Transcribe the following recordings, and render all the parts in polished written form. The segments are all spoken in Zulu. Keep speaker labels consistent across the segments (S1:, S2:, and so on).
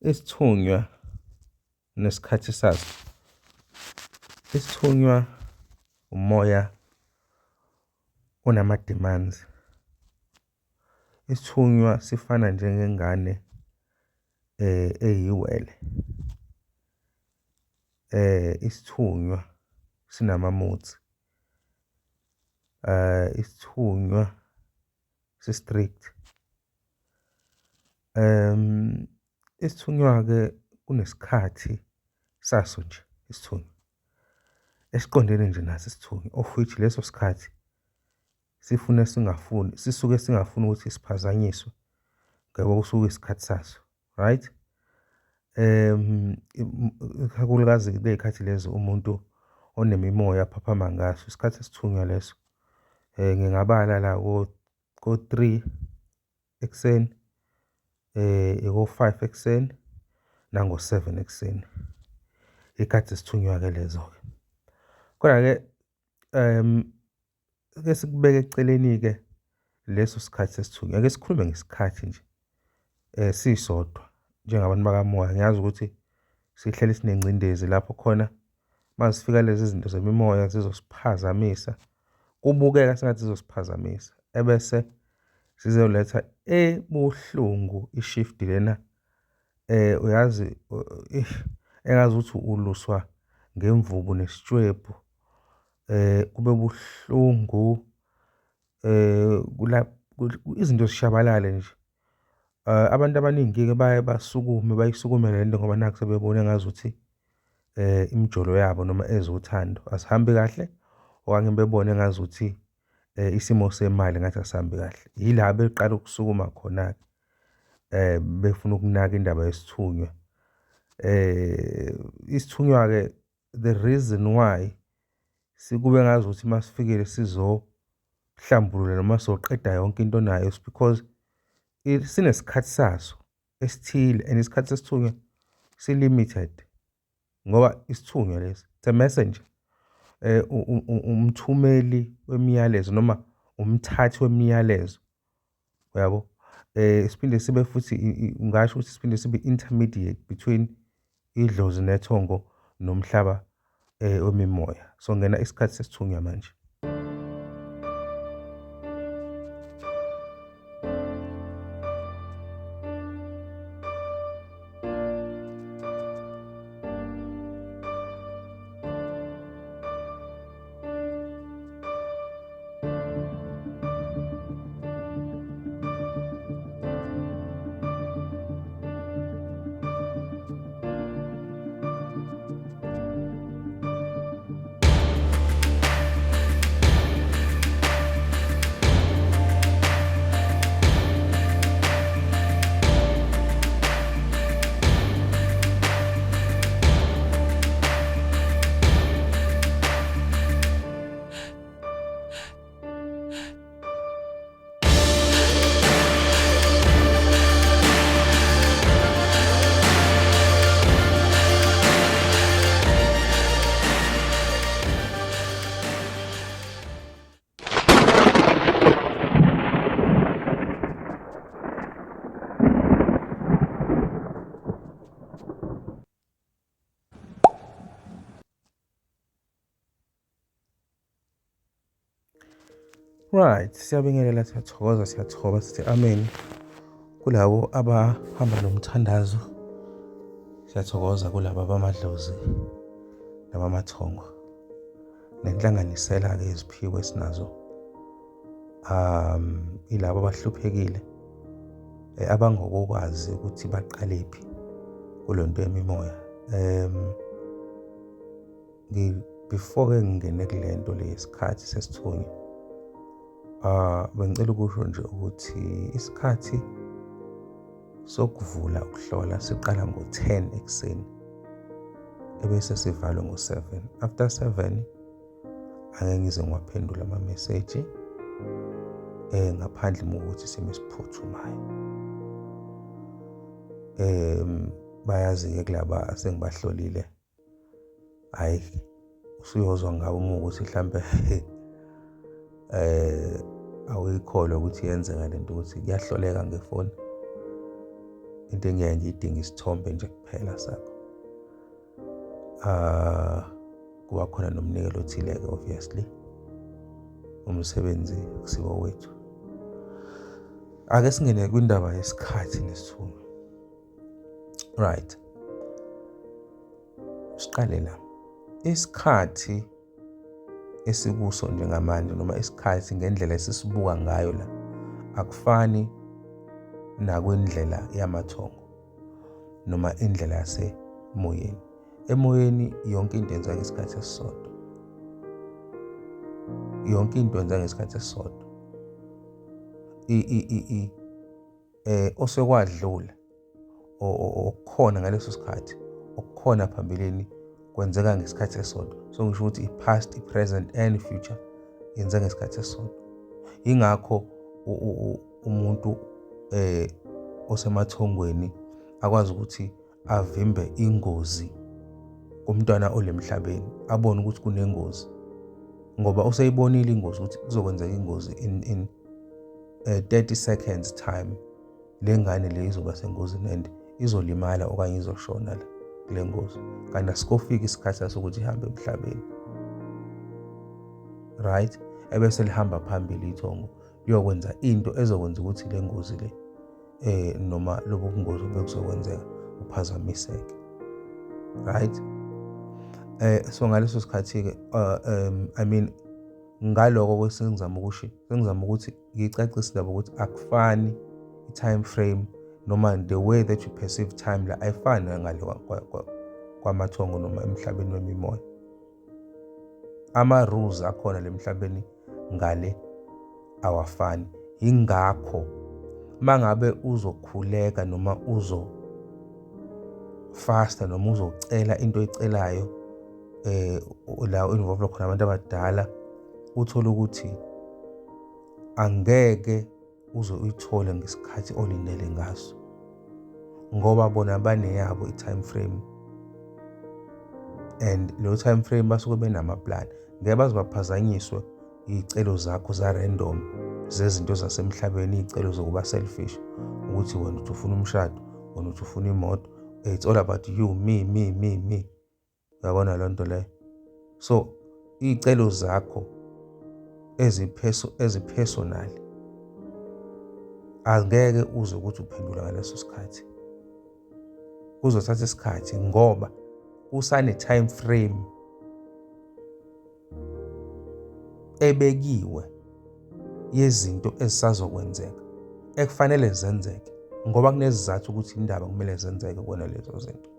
S1: Isithunywa nesikhathi saso. Isithunywa umoya onama-demands. Isithunywa sifana njengengane eyiwele. Isithunywa sinama-moods. Isithunywa si-strict. Isithunywa-ke kunesikhathi saso nje isithunywa esiqondene nje naso isithunywa, of which leso sikhathi sisuke singafuni ukuthi siphazanyiswe ngoba kusuke isikhathi saso, right? Ikakhulukazi ley'khathi lezo umuntu onemimoya aphaphama ngaso, isikhathi esithunywa leso. Ngingabala la ko-3 ekuseni, ko-5 ekuseni, nango-7 ekuseni. Iy'khathi zesithunywa-ke lezo-ke. Kodwa-ke ake sikubeke eceleni-ke leso sikhathi sesithunywa. Ake sikhulume ngesikhathi nje sisodwa njengabantu bakamoya. Ngiyazi ukuthi sihleli sinengcindezi lapho khona masifika lezi zinto zemimoya zizosiphazamisa. Kubukeka sengathi zizosiphazamisa ebese sizoletha ebuhlungu i-shift lena. Uyazi engazi ukuthi uluswa ngemvubu nesitshwebu. Kube buhlungu izinto zishabalale nje. Abantu abaningi-ke baye bayisukume le nto ngoba nakhu sebebone ngazuthi imijolo yabo noma ezothando asihambi kahle, okanye bebone ngazuthi isimo semali ngathi asihambi kahle. Yila beqala ukusukuma khona-ke befuna ukunaka indaba yesithunywa. Isithunywa-ke the reason why sikube ngazuthi masifikile sizohlambulula noma sizoqeda yonke into nayo is because sinesikhathi saso esithile, and isikhathi sesithunywa si-limited ngoba isithunywa lesi, it's a messenger. Umthumeli wemiyalezo noma umthathi wemiyalezo, uyabo? Siphinde sibe futhi ungasho ukuthi siphinde sibe intermediate between idlozi nethongo nomhlaba wemimoya. So ngena isikhathi sesithunywa manje. Right, siyabingelela, siyathokoza sithi amen kulabo abahamba nomthandazo. Siyathokoza kulabo abamadlozi nabamathongo nenhlanganisela-ke iziphiwo esinazo. Ilabo abahluphekile abangokwazi ukuthi baqalephi kulonto yemimoya. Before-ke ngingene kule nto le isikhathi sesithunywa, bengicela ukusho nje ukuthi isikhathi sokuvula ukuhlola siqala ngo-10 ekuseni ebese sivalwe ngo-7. After 7 angeke ngize ngiwaphendula ama-message ngaphandle mokuthi isimo esiphuthumayo. Bayazi-ke kulaba sengibahlolile, hayi usuyozwa ngabo ukuthi mhlambe awuyikholwa ukuthi yenzeka lento ukuthi kuyahloleka ngefoni. into engeke ngiyidinga isithombe nje kuphela sakho. Kuba khona nomnikelo othile-ke obviously, umsebenzi akusiwo wethu. Ake singene kwindaba yesikhathi nesithunywa. Right. Siqale la. Isikhathi esikuso njengamanje noma isikhathi ngendlela esisibuka ngayo la akufani nakwindlela yamathongo noma indlela yasemoyeni. Emoyeni yonke into yenza ngesikhathi esisodwa. Yonke into yenza ngesikhathi esisodwa. Osekwadlula okukhona ngaleso sikhathi, okukhona phambilini kwenzeka ngesikhathi esisodwa. So ngisho ukuthi i-past, i-present and i-future yenza ngesikhathi esisodwa. Ingakho umuntu osemathongweni akwazi ukuthi avimbe ingozi kumntwana olemhlabeni, abone ukuthi kunengozi ngoba useyibonile ingozi ukuthi kuzokwenzeka ingozi in 30 seconds time. Le ngane le izoba sengozini and izolimala okanye izoshona la kule ngozi, kanti asikofika isikhathi sokuthi ihambe emhlabeni. Right? Ebese lihamba phambili ithongo liyokwenza into ezokwenza ukuthi le ngozi le noma lobo bungozi obekuzokwenzeka uphazamiseke. Right? So ngaleso sikhathi-ke ngaloko kwesengizama ukusho, sengizama ukuthi ngicacise labo ukuthi akufani i-time frame noma the way that you perceive time la ayifani ngale kwamathongo noma emhlabeni wemimoya. Ama-rules akhona lemhlabeni ngale awafani. Ingakho mangabe uzokhuleka noma fasta noma uzocela into oyicelayo la involve khona abantu abadala, uthola ukuthi angeke uze uyithole ngesikhathi olindele ngaso ngoba bona baneyabo i-time frame, and lo time frame basuke benamaplan. Ngeke baze baphazanyiswe iy'celo zakho za-random zezinto zasemhlabeni, iy'celo zokuba selfish ukuthi wena uthi ufuna umshado, wena uthi ufuna imoto. It's all about you, me. Uyabona loo nto leyo? So iy'celo zakho ezipersonal angeke uze ukuthi uphendula ngaleso sikhathi. Kuzothatha isikhathi ngoba usane-time frame ebekiwe yezinto ezisazokwenzeka ekufanele zenzeke ngoba kunesizathu ukuthi indaba kumele zenzeke kona lezo zinto.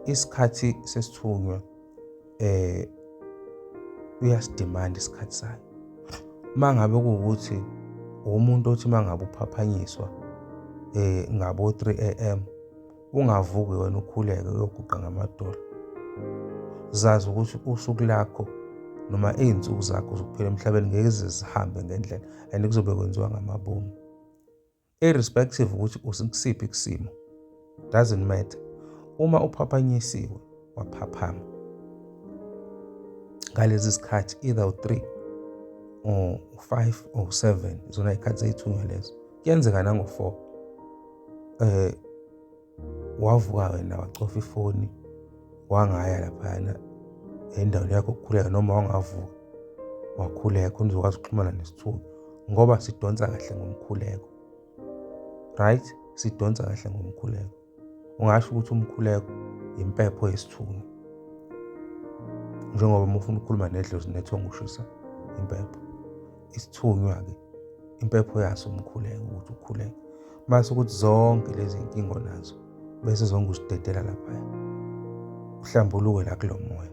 S1: Isikhathi sesithunywa uyasidimanda isikhathi sayo. Mangabe kuwukuthi umuntu othi mangabe uphaphanyiswa ngabo 3 am ungavuki wena ukhuleke uyoguqa ngamadolo. Zazi ukuthi usuku lakho noma iy'nsuku zakho zokuphila emhlabeni ngeke zihambe ngendlela and kuzobe kwenziwa ngamabomu. Irrespective ukuthi usikusiphi isimo, doesn't matter. Uma uphaphanyisiwe waphaphama ngalezi sikhathi either u3 or u5 or u7 zona ikhathi zeyithunywa lezo. Kuyenzeka nango4 wavuka wena wacofa ifoni wangaya laphana endaweni yakho ukukhuleka noma wangavuka wakhuleka khona uzokwazi ukuxhumana nesithunywa ngoba sidonsa kahle ngomkhuleko. Right? Sidonsa kahle ngomkhuleko. Ungasho ukuthi umkhuleko impepho yesithunywa njengoba uma ufuna ukukhuluma nedlozi nethonga ushisa impepho. Isithunywa-ke impepho yaso umkhuleko ukuthi ukhuleke. Mase ukuthi zonke lezi inkingo nazo bese zonke usidedela laphaya. Uhlambuluke la kulo moya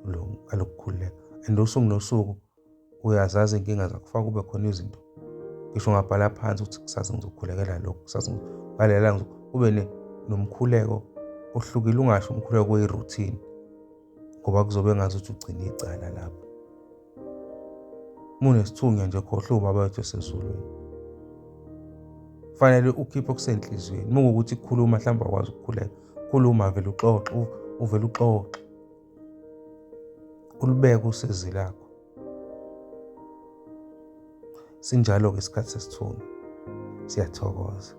S1: lo alokukhuleka. And usuku nosuku uyazazi inkinga zakho, ufaka kube khona izinto. Ngisho ngabhala phansi ukuthi kusasa ngizokhulekela lokho, kusasa ngalela ube nomkhuleko ohlukile, ungasho umkhuleko weroutine ngoba kuzobe ngazi ukuthi ugcina icala lapho. Munesithunywa nje khohla ubaba wethu esezulwini. Kufanele ukhiphe okusenhlizweni. Mukuthi ukukhuluma mhlawumbe akwazi ukukhuleka, khuluma vele uxoxe, uvele uxoxe. Ulibeke usizi lakho. Sinjalo-ke isikhathi sesithunywa. Siyathokoza.